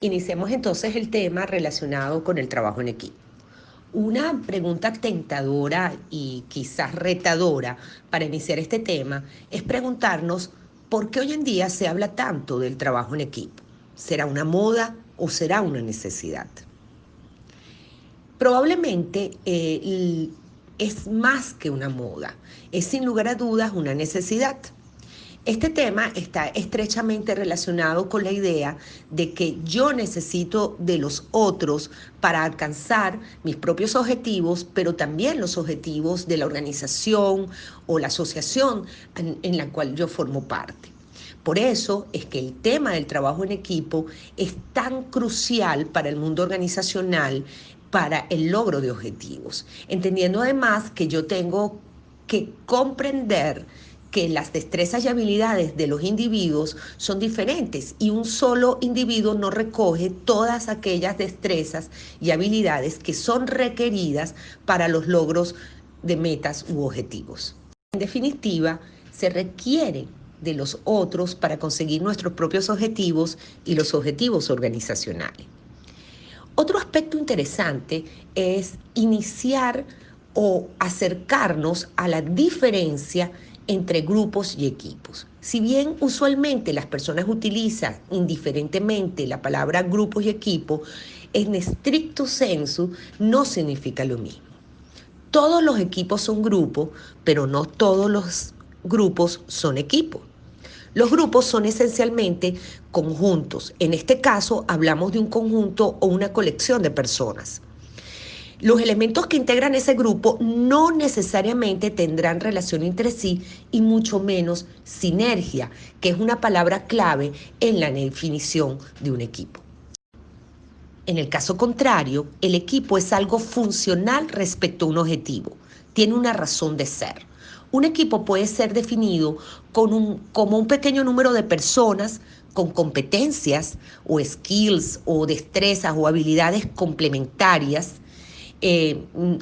Iniciemos entonces el tema relacionado con el trabajo en equipo. Una pregunta tentadora y quizás retadora para iniciar este tema es preguntarnos por qué hoy en día se habla tanto del trabajo en equipo. ¿Será una moda o será una necesidad? Probablemente es más que una moda, es sin lugar a dudas una necesidad. Este tema está estrechamente relacionado con la idea de que yo necesito de los otros para alcanzar mis propios objetivos, pero también los objetivos de la organización o la asociación en la cual yo formo parte. Por eso es que el tema del trabajo en equipo es tan crucial para el mundo organizacional, para el logro de objetivos, entendiendo además que yo tengo que comprender que las destrezas y habilidades de los individuos son diferentes y un solo individuo no recoge todas aquellas destrezas y habilidades que son requeridas para los logros de metas u objetivos. En definitiva, se requiere de los otros para conseguir nuestros propios objetivos y los objetivos organizacionales. Otro aspecto interesante es iniciar o acercarnos a la diferencia entre grupos y equipos. Si bien usualmente las personas utilizan indiferentemente la palabra grupos y equipos, en estricto sensu no significa lo mismo. Todos los equipos son grupos, pero no todos los grupos son equipos. Los grupos son esencialmente conjuntos. En este caso hablamos de un conjunto o una colección de personas. Los elementos que integran ese grupo no necesariamente tendrán relación entre sí y mucho menos sinergia, que es una palabra clave en la definición de un equipo. En el caso contrario, el equipo es algo funcional respecto a un objetivo, tiene una razón de ser. Un equipo puede ser definido como un pequeño número de personas con competencias o skills o destrezas o habilidades complementarias.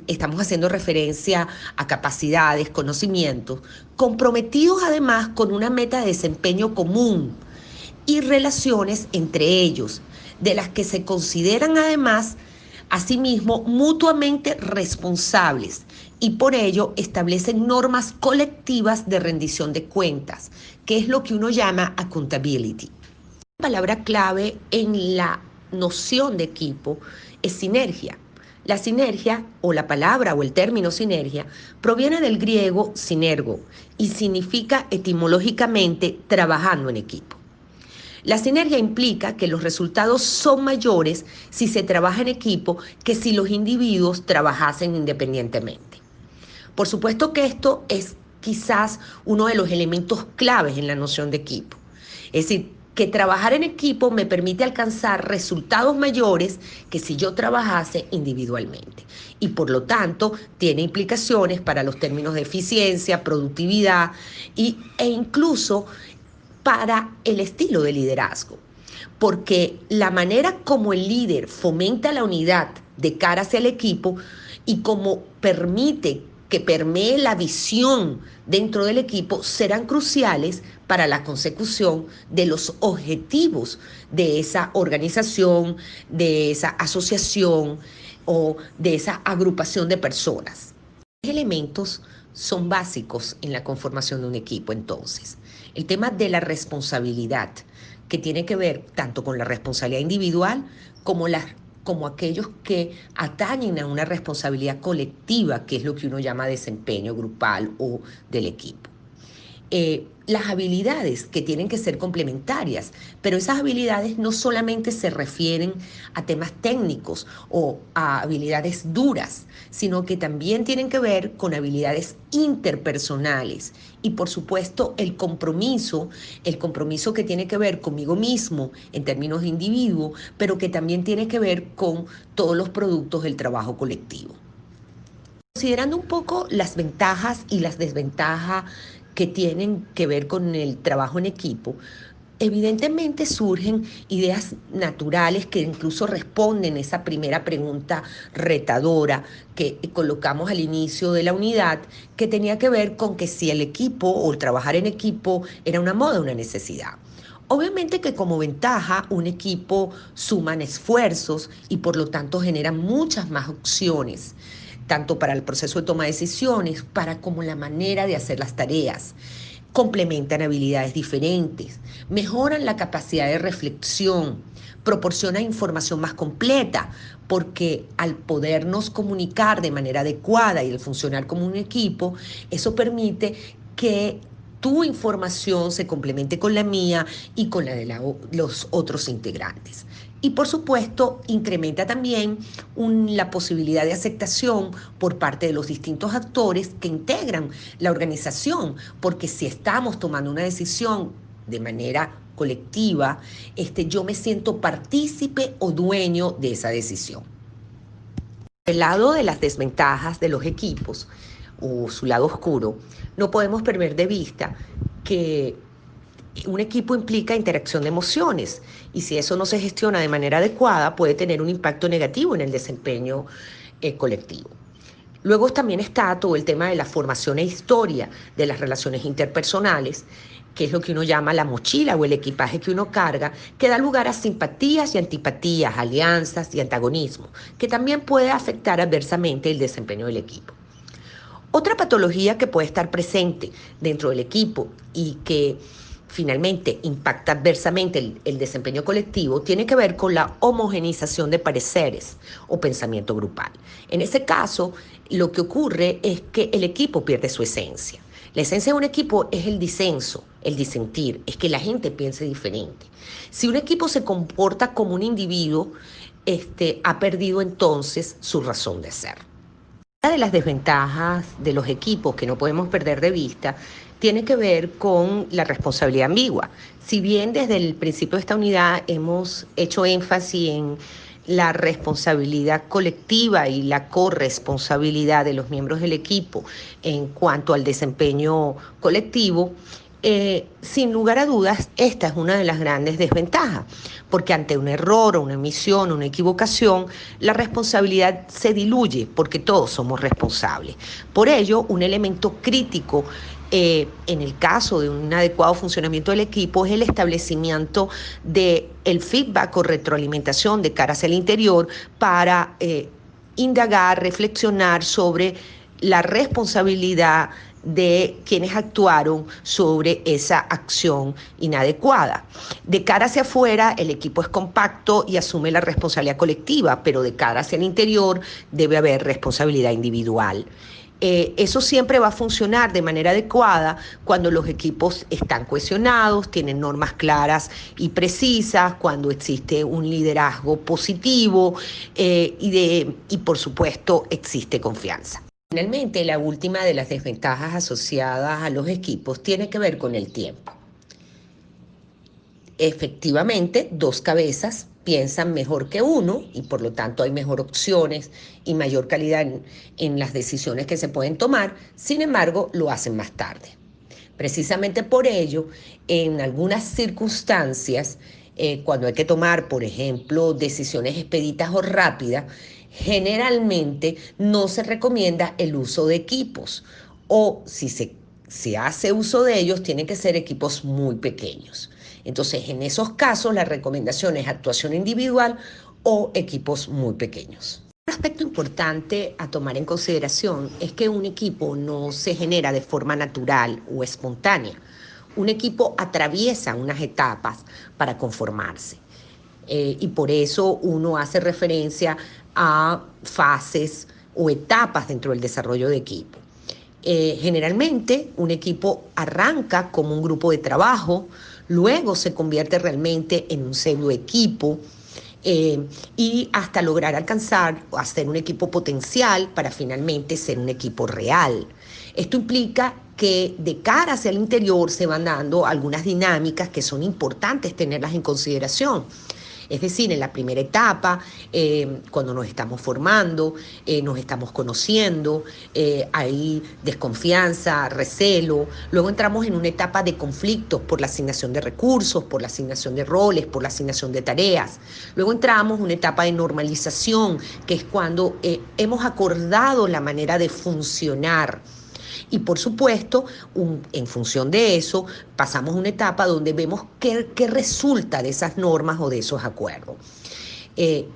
Estamos haciendo referencia a capacidades, conocimientos, comprometidos además con una meta de desempeño común y relaciones entre ellos, de las que se consideran además asimismo mutuamente responsables y por ello establecen normas colectivas de rendición de cuentas, que es lo que uno llama accountability. La palabra clave en la noción de equipo es sinergia. La sinergia, o la palabra o el término sinergia, proviene del griego sinergo y significa etimológicamente trabajando en equipo. La sinergia implica que los resultados son mayores si se trabaja en equipo que si los individuos trabajasen independientemente. Por supuesto que esto es quizás uno de los elementos claves en la noción de equipo. Es decir, que trabajar en equipo me permite alcanzar resultados mayores que si yo trabajase individualmente. Y por lo tanto, tiene implicaciones para los términos de eficiencia, productividad e incluso para el estilo de liderazgo. Porque la manera como el líder fomenta la unidad de cara hacia el equipo y como permite que permee la visión dentro del equipo serán cruciales para la consecución de los objetivos de esa organización, de esa asociación o de esa agrupación de personas. Los elementos son básicos en la conformación de un equipo entonces. El tema de la responsabilidad, que tiene que ver tanto con la responsabilidad individual como aquellos que atañen a una responsabilidad colectiva, que es lo que uno llama desempeño grupal o del equipo. Las habilidades que tienen que ser complementarias, pero esas habilidades no solamente se refieren a temas técnicos o a habilidades duras, sino que también tienen que ver con habilidades interpersonales y por supuesto el compromiso que tiene que ver conmigo mismo en términos de individuo, pero que también tiene que ver con todos los productos del trabajo colectivo. Considerando un poco las ventajas y las desventajas que tienen que ver con el trabajo en equipo, evidentemente surgen ideas naturales que incluso responden a esa primera pregunta retadora que colocamos al inicio de la unidad, que tenía que ver con que si el equipo o el trabajar en equipo era una moda o una necesidad. Obviamente que como ventaja un equipo suma esfuerzos y por lo tanto genera muchas más opciones, tanto para el proceso de toma de decisiones, para como la manera de hacer las tareas. Complementan habilidades diferentes, mejoran la capacidad de reflexión, proporcionan información más completa, porque al podernos comunicar de manera adecuada y al funcionar como un equipo, eso permite que tu información se complemente con la mía y con la de los otros integrantes. Y por supuesto, incrementa también la posibilidad de aceptación por parte de los distintos actores que integran la organización, porque si estamos tomando una decisión de manera colectiva, yo me siento partícipe o dueño de esa decisión. El lado de las desventajas de los equipos, o su lado oscuro, no podemos perder de vista que un equipo implica interacción de emociones y si eso no se gestiona de manera adecuada puede tener un impacto negativo en el desempeño colectivo. Luego también está todo el tema de la formación e historia de las relaciones interpersonales, que es lo que uno llama la mochila o el equipaje que uno carga, que da lugar a simpatías y antipatías, alianzas y antagonismo, que también puede afectar adversamente el desempeño del equipo. Otra patología que puede estar presente dentro del equipo y que finalmente impacta adversamente el desempeño colectivo tiene que ver con la homogenización de pareceres o pensamiento grupal. En ese caso, lo que ocurre es que el equipo pierde su esencia. La esencia de un equipo es el disenso, el disentir, es que la gente piense diferente. Si un equipo se comporta como un individuo, ha perdido entonces su razón de ser. Una de las desventajas de los equipos que no podemos perder de vista tiene que ver con la responsabilidad ambigua. Si bien desde el principio de esta unidad hemos hecho énfasis en la responsabilidad colectiva y la corresponsabilidad de los miembros del equipo en cuanto al desempeño colectivo, sin lugar a dudas, esta es una de las grandes desventajas, porque ante un error o una omisión, una equivocación, la responsabilidad se diluye porque todos somos responsables. Por ello, un elemento crítico en el caso de un adecuado funcionamiento del equipo es el establecimiento del feedback o retroalimentación de cara hacia el interior para indagar, reflexionar sobre la responsabilidad de quienes actuaron sobre esa acción inadecuada. De cara hacia afuera, el equipo es compacto y asume la responsabilidad colectiva, pero de cara hacia el interior debe haber responsabilidad individual. Eso siempre va a funcionar de manera adecuada cuando los equipos están cohesionados, tienen normas claras y precisas, cuando existe un liderazgo positivo y por supuesto existe confianza. Finalmente, la última de las desventajas asociadas a los equipos tiene que ver con el tiempo. Efectivamente, dos cabezas piensan mejor que uno y por lo tanto hay mejor opciones y mayor calidad en las decisiones que se pueden tomar, sin embargo, lo hacen más tarde. Precisamente por ello, en algunas circunstancias, cuando hay que tomar, por ejemplo, decisiones expeditas o rápidas, generalmente no se recomienda el uso de equipos o si se hace uso de ellos, tienen que ser equipos muy pequeños. Entonces, en esos casos, la recomendación es actuación individual o equipos muy pequeños. Un aspecto importante a tomar en consideración es que un equipo no se genera de forma natural o espontánea. Un equipo atraviesa unas etapas para conformarse. Y por eso uno hace referencia a fases o etapas dentro del desarrollo de equipo. Generalmente un equipo arranca como un grupo de trabajo, luego se convierte realmente en un pseudo equipo y hasta lograr alcanzar o hacer un equipo potencial para finalmente ser un equipo real. Esto implica que de cara hacia el interior se van dando algunas dinámicas que son importantes tenerlas en consideración. Es decir, en la primera etapa, cuando nos estamos formando, nos estamos conociendo, hay desconfianza, recelo. Luego entramos en una etapa de conflictos por la asignación de recursos, por la asignación de roles, por la asignación de tareas. Luego entramos en una etapa de normalización, que es cuando hemos acordado la manera de funcionar. Y por supuesto, en función de eso, pasamos a una etapa donde vemos qué resulta de esas normas o de esos acuerdos.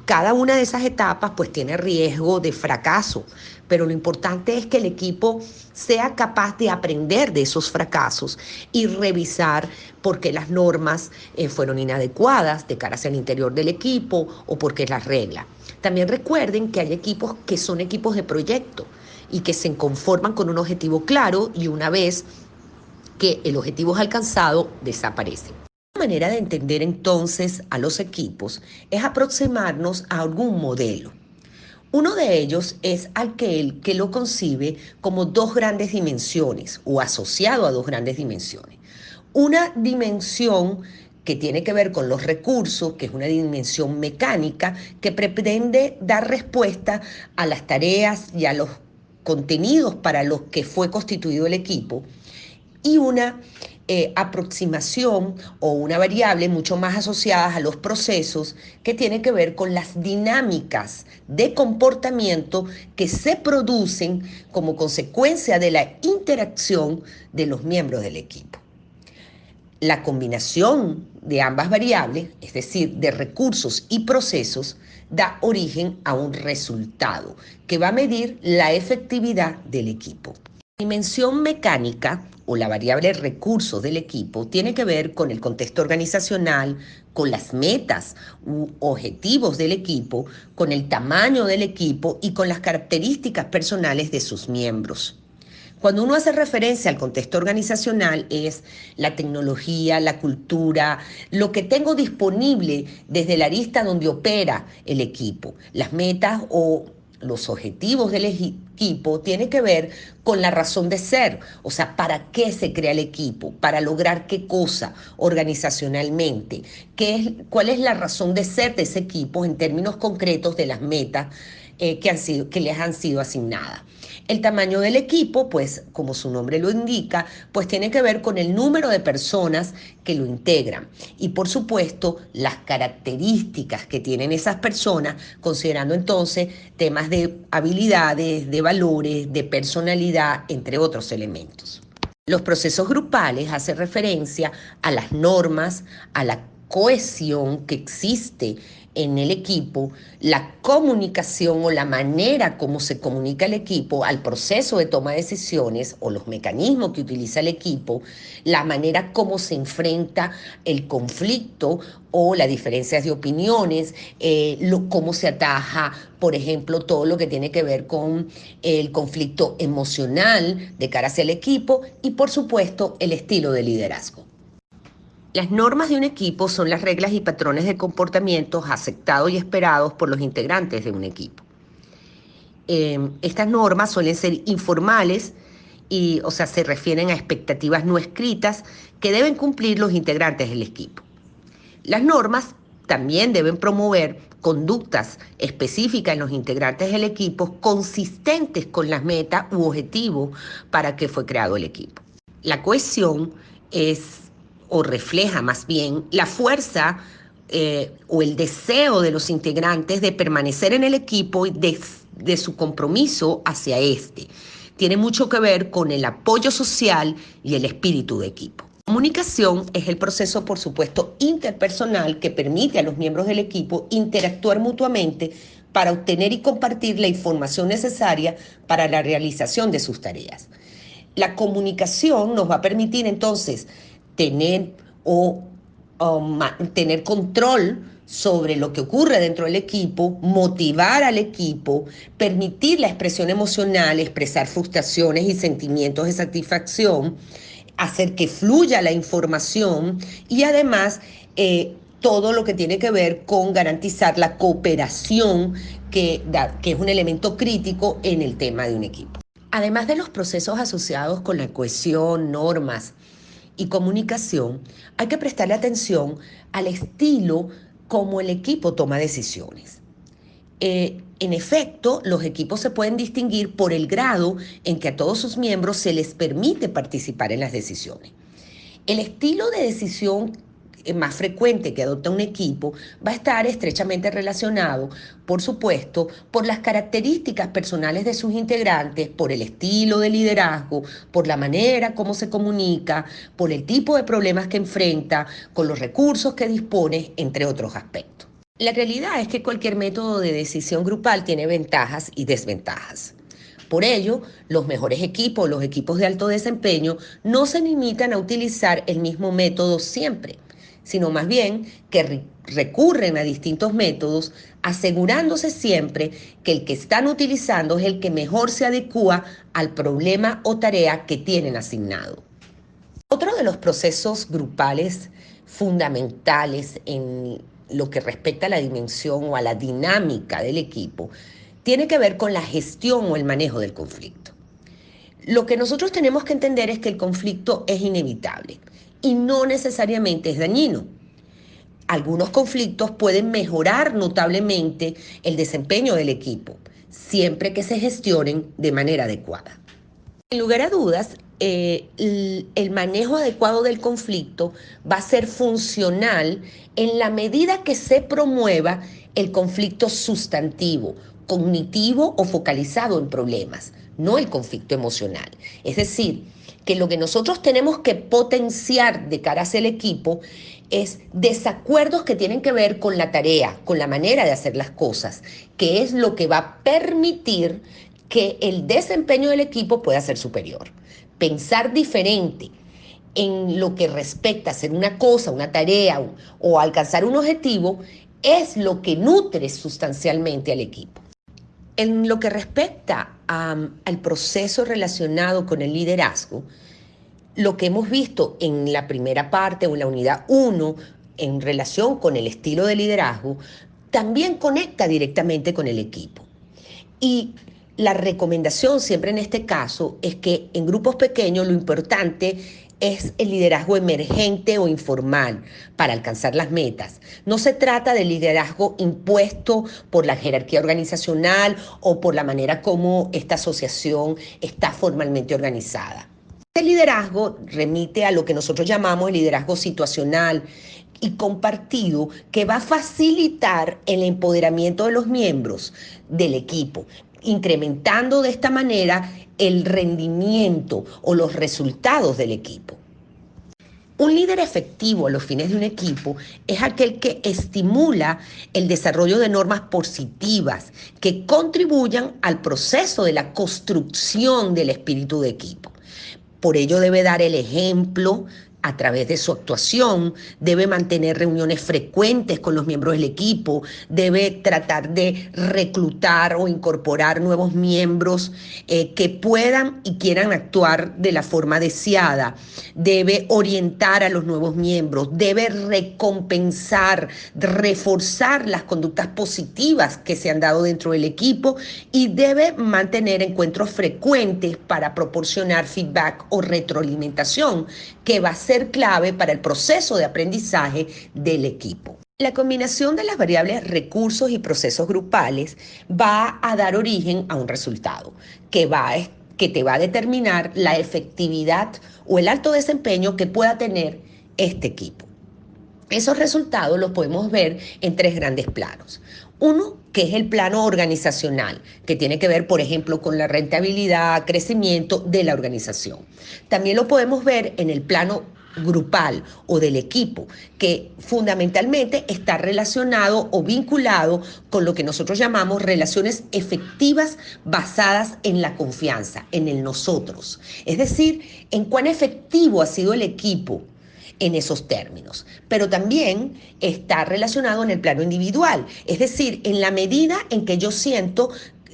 Cada una de esas etapas pues tiene riesgo de fracaso, pero lo importante es que el equipo sea capaz de aprender de esos fracasos y revisar por qué las normas fueron inadecuadas de cara hacia el interior del equipo o por qué las reglas. También recuerden que hay equipos que son equipos de proyecto y que se conforman con un objetivo claro y una vez que el objetivo es alcanzado, desaparecen. Una manera de entender entonces a los equipos es aproximarnos a algún modelo. Uno de ellos es aquel que lo concibe como dos grandes dimensiones o asociado a dos grandes dimensiones. Una dimensión que tiene que ver con los recursos, que es una dimensión mecánica, que pretende dar respuesta a las tareas y a los contenidos para los que fue constituido el equipo, y una aproximación o una variable mucho más asociada a los procesos que tiene que ver con las dinámicas de comportamiento que se producen como consecuencia de la interacción de los miembros del equipo. La combinación de ambas variables, es decir, de recursos y procesos, da origen a un resultado que va a medir la efectividad del equipo. La dimensión mecánica o la variable recursos del equipo tiene que ver con el contexto organizacional, con las metas u objetivos del equipo, con el tamaño del equipo y con las características personales de sus miembros. Cuando uno hace referencia al contexto organizacional es la tecnología, la cultura, lo que tengo disponible desde la arista donde opera el equipo. Las metas o los objetivos del equipo tienen que ver con la razón de ser, o sea, ¿para qué se crea el equipo? ¿Para lograr qué cosa organizacionalmente? ¿Cuál es la razón de ser de ese equipo en términos concretos de las metas que les han sido asignadas? El tamaño del equipo, pues como su nombre lo indica, pues tiene que ver con el número de personas que lo integran y por supuesto las características que tienen esas personas, considerando entonces temas de habilidades, de valores, de personalidad, entre otros elementos. Los procesos grupales hacen referencia a las normas, a la cohesión que existe en el equipo, la comunicación o la manera como se comunica el equipo, al proceso de toma de decisiones o los mecanismos que utiliza el equipo, la manera como se enfrenta el conflicto o las diferencias de opiniones, cómo se ataja, por ejemplo, todo lo que tiene que ver con el conflicto emocional de cara hacia el equipo y, por supuesto, el estilo de liderazgo. Las normas de un equipo son las reglas y patrones de comportamientos aceptados y esperados por los integrantes de un equipo. Estas normas suelen ser informales o sea, se refieren a expectativas no escritas que deben cumplir los integrantes del equipo. Las normas también deben promover conductas específicas en los integrantes del equipo consistentes con las metas u objetivos para que fue creado el equipo. La cohesión o refleja más bien la fuerza o el deseo de los integrantes de permanecer en el equipo y de su compromiso hacia este. Tiene mucho que ver con el apoyo social y el espíritu de equipo. La comunicación es el proceso, por supuesto, interpersonal que permite a los miembros del equipo interactuar mutuamente para obtener y compartir la información necesaria para la realización de sus tareas. La comunicación nos va a permitir entonces tener control sobre lo que ocurre dentro del equipo, motivar al equipo, permitir la expresión emocional, expresar frustraciones y sentimientos de satisfacción, hacer que fluya la información y además todo lo que tiene que ver con garantizar la cooperación que es un elemento crítico en el tema de un equipo. Además de los procesos asociados con la cohesión, normas y comunicación, hay que prestarle atención al estilo como el equipo toma decisiones. En efecto, los equipos se pueden distinguir por el grado en que a todos sus miembros se les permite participar en las decisiones. El estilo de decisión más frecuente que adopta un equipo va a estar estrechamente relacionado, por supuesto, por las características personales de sus integrantes, por el estilo de liderazgo, por la manera como se comunica, por el tipo de problemas que enfrenta, con los recursos que dispone, entre otros aspectos. La realidad es que cualquier método de decisión grupal tiene ventajas y desventajas. Por ello, los mejores equipos, los equipos de alto desempeño, no se limitan a utilizar el mismo método siempre, sino más bien que recurren a distintos métodos, asegurándose siempre que el que están utilizando es el que mejor se adecúa al problema o tarea que tienen asignado. Otro de los procesos grupales fundamentales en lo que respecta a la dimensión o a la dinámica del equipo tiene que ver con la gestión o el manejo del conflicto. Lo que nosotros tenemos que entender es que el conflicto es inevitable y no necesariamente es dañino. Algunos conflictos pueden mejorar notablemente el desempeño del equipo, siempre que se gestionen de manera adecuada. Sin lugar a dudas, el manejo adecuado del conflicto va a ser funcional en la medida que se promueva el conflicto sustantivo, cognitivo o focalizado en problemas, no el conflicto emocional. Es decir, que lo que nosotros tenemos que potenciar de cara hacia el equipo es desacuerdos que tienen que ver con la tarea, con la manera de hacer las cosas, que es lo que va a permitir que el desempeño del equipo pueda ser superior. Pensar diferente en lo que respecta a hacer una cosa, una tarea o alcanzar un objetivo es lo que nutre sustancialmente al equipo. En lo que respecta al proceso relacionado con el liderazgo, lo que hemos visto en la primera parte o en la unidad 1 en relación con el estilo de liderazgo, también conecta directamente con el equipo. Y la recomendación siempre en este caso es que en grupos pequeños lo importante es el liderazgo emergente o informal para alcanzar las metas. No se trata de liderazgo impuesto por la jerarquía organizacional o por la manera como esta asociación está formalmente organizada. Este liderazgo remite a lo que nosotros llamamos el liderazgo situacional y compartido, que va a facilitar el empoderamiento de los miembros del equipo, incrementando de esta manera el rendimiento o los resultados del equipo. Un líder efectivo a los fines de un equipo es aquel que estimula el desarrollo de normas positivas que contribuyan al proceso de la construcción del espíritu de equipo. Por ello debe dar el ejemplo a través de su actuación, debe mantener reuniones frecuentes con los miembros del equipo, debe tratar de reclutar o incorporar nuevos miembros que puedan y quieran actuar de la forma deseada, debe orientar a los nuevos miembros, debe recompensar, reforzar las conductas positivas que se han dado dentro del equipo y debe mantener encuentros frecuentes para proporcionar feedback o retroalimentación que va a ser clave para el proceso de aprendizaje del equipo. La combinación de las variables recursos y procesos grupales va a dar origen a un resultado que te va a determinar la efectividad o el alto desempeño que pueda tener este equipo. Esos resultados los podemos ver en tres grandes planos. Uno, que es el plano organizacional, que tiene que ver, por ejemplo, con la rentabilidad, crecimiento de la organización. También lo podemos ver en el plano grupal o del equipo, que fundamentalmente está relacionado o vinculado con lo que nosotros llamamos relaciones efectivas basadas en la confianza, en el nosotros. Es decir, en cuán efectivo ha sido el equipo en esos términos, pero también está relacionado en el plano individual, es decir, en la medida en que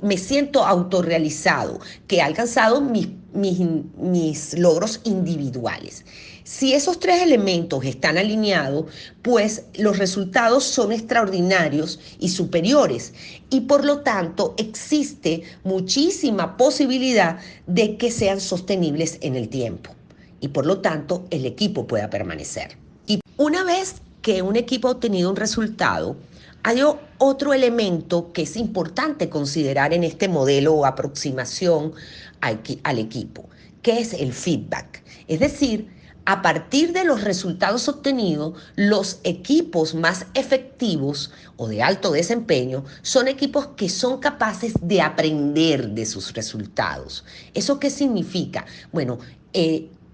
me siento autorrealizado, que he alcanzado mis logros individuales. Si esos tres elementos están alineados, pues los resultados son extraordinarios y superiores y por lo tanto existe muchísima posibilidad de que sean sostenibles en el tiempo y por lo tanto el equipo pueda permanecer. Y una vez que un equipo ha obtenido un resultado, hay otro elemento que es importante considerar en este modelo o aproximación al equipo, que es el feedback. Es decir, A partir de los resultados obtenidos, los equipos más efectivos o de alto desempeño son equipos que son capaces de aprender de sus resultados. ¿Eso qué significa? Bueno,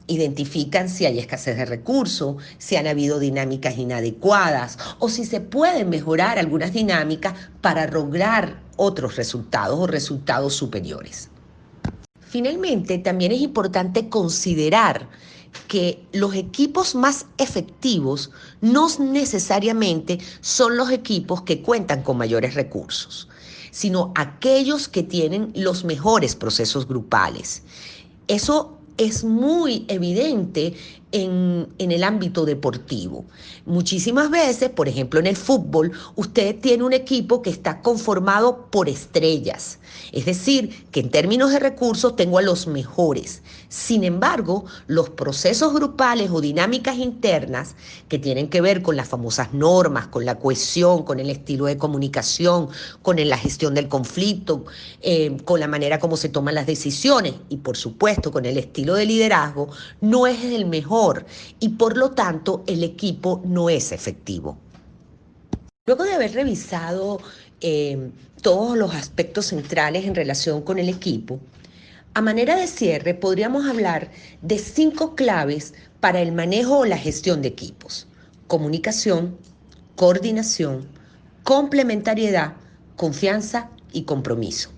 identifican si hay escasez de recursos, si han habido dinámicas inadecuadas o si se pueden mejorar algunas dinámicas para lograr otros resultados o resultados superiores. Finalmente, también es importante considerar que los equipos más efectivos no necesariamente son los equipos que cuentan con mayores recursos, sino aquellos que tienen los mejores procesos grupales. Eso es muy evidente en el ámbito deportivo. Muchísimas veces, por ejemplo en el fútbol, usted tiene un equipo que está conformado por estrellas. Es decir, que en términos de recursos tengo a los mejores. Sin embargo, los procesos grupales o dinámicas internas que tienen que ver con las famosas normas, con la cohesión, con el estilo de comunicación, con la gestión del conflicto, con la manera como se toman las decisiones y por supuesto con el estilo de liderazgo, no es el mejor y por lo tanto el equipo no es efectivo. Luego de haber revisado todos los aspectos centrales en relación con el equipo, a manera de cierre podríamos hablar de 5 claves para el manejo o la gestión de equipos: comunicación, coordinación, complementariedad, confianza y compromiso.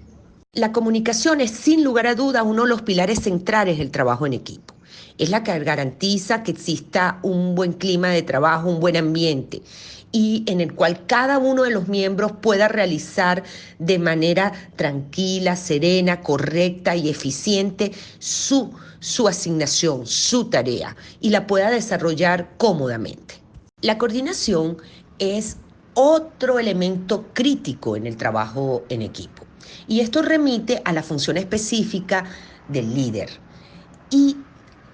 La comunicación es sin lugar a dudas uno de los pilares centrales del trabajo en equipo. Es la que garantiza que exista un buen clima de trabajo, un buen ambiente y en el cual cada uno de los miembros pueda realizar de manera tranquila, serena, correcta y eficiente su asignación, su tarea y la pueda desarrollar cómodamente. La coordinación es otro elemento crítico en el trabajo en equipo y esto remite a la función específica del líder y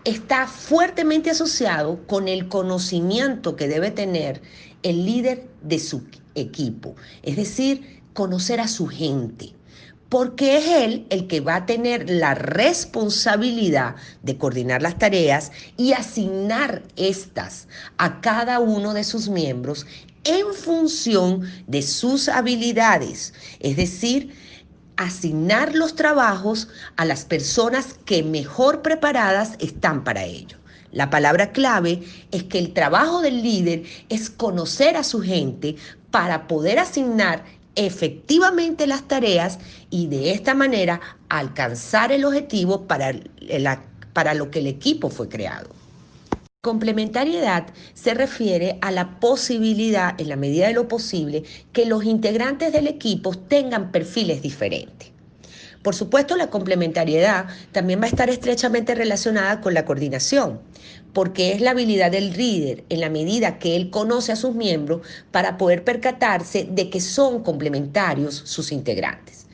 está fuertemente asociado con el conocimiento que debe tener el líder de su equipo, es decir, conocer a su gente, porque es él el que va a tener la responsabilidad de coordinar las tareas y asignar estas a cada uno de sus miembros en función de sus habilidades, es decir, asignar los trabajos a las personas que mejor preparadas están para ello. La palabra clave es que el trabajo del líder es conocer a su gente para poder asignar efectivamente las tareas y de esta manera alcanzar el objetivo para lo que el equipo fue creado. Complementariedad se refiere a la posibilidad, en la medida de lo posible, que los integrantes del equipo tengan perfiles diferentes. Por supuesto, la complementariedad también va a estar estrechamente relacionada con la coordinación, porque es la habilidad del líder en la medida que él conoce a sus miembros para poder percatarse de que son complementarios sus integrantes.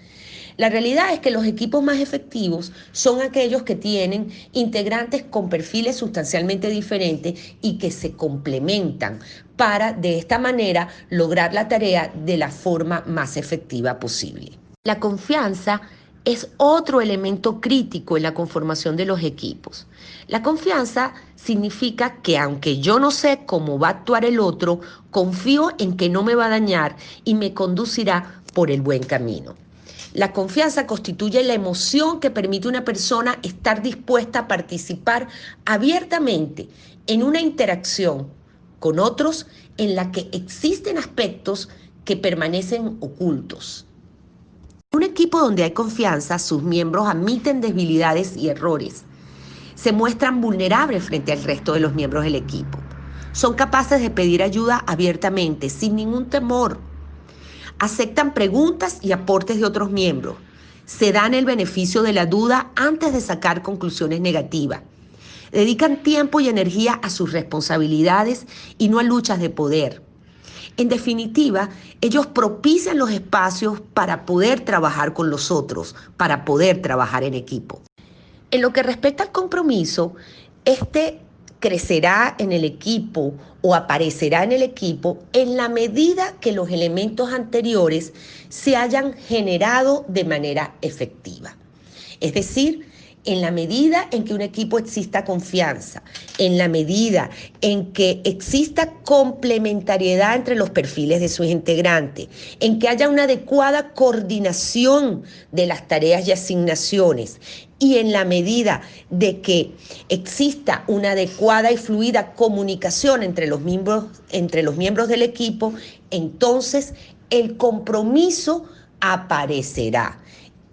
La realidad es que los equipos más efectivos son aquellos que tienen integrantes con perfiles sustancialmente diferentes y que se complementan para de esta manera lograr la tarea de la forma más efectiva posible. La confianza es otro elemento crítico en la conformación de los equipos. La confianza significa que aunque yo no sé cómo va a actuar el otro, confío en que no me va a dañar y me conducirá por el buen camino. La confianza constituye la emoción que permite a una persona estar dispuesta a participar abiertamente en una interacción con otros en la que existen aspectos que permanecen ocultos. En un equipo donde hay confianza, sus miembros admiten debilidades y errores. Se muestran vulnerables frente al resto de los miembros del equipo. Son capaces de pedir ayuda abiertamente, sin ningún temor. Aceptan preguntas y aportes de otros miembros. Se dan el beneficio de la duda antes de sacar conclusiones negativas. Dedican tiempo y energía a sus responsabilidades y no a luchas de poder. En definitiva, ellos propician los espacios para poder trabajar con los otros, para poder trabajar en equipo. En lo que respecta al compromiso, este crecerá en el equipo o aparecerá en el equipo en la medida que los elementos anteriores se hayan generado de manera efectiva. Es decir, En la medida en que un equipo exista confianza, en la medida en que exista complementariedad entre los perfiles de sus integrantes, en que haya una adecuada coordinación de las tareas y asignaciones, y en la medida de que exista una adecuada y fluida comunicación entre los miembros del equipo, entonces el compromiso aparecerá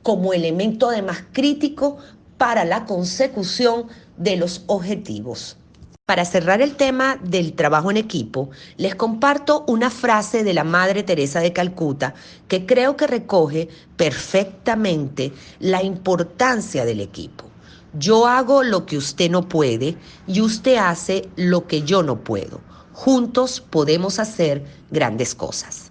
como elemento además crítico para la consecución de los objetivos. Para cerrar el tema del trabajo en equipo, les comparto una frase de la Madre Teresa de Calcuta que creo que recoge perfectamente la importancia del equipo. Yo hago lo que usted no puede y usted hace lo que yo no puedo. Juntos podemos hacer grandes cosas.